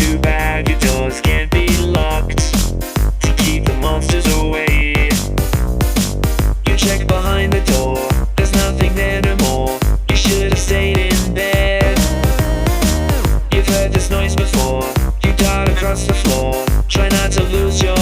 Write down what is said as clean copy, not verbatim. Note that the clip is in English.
too bad your doors can't be locked to keep the monsters away. You check behind the door, there's nothing there no more. You should have stayed in bed. You've heard this noise before, you dart across the floor. Try not to lose your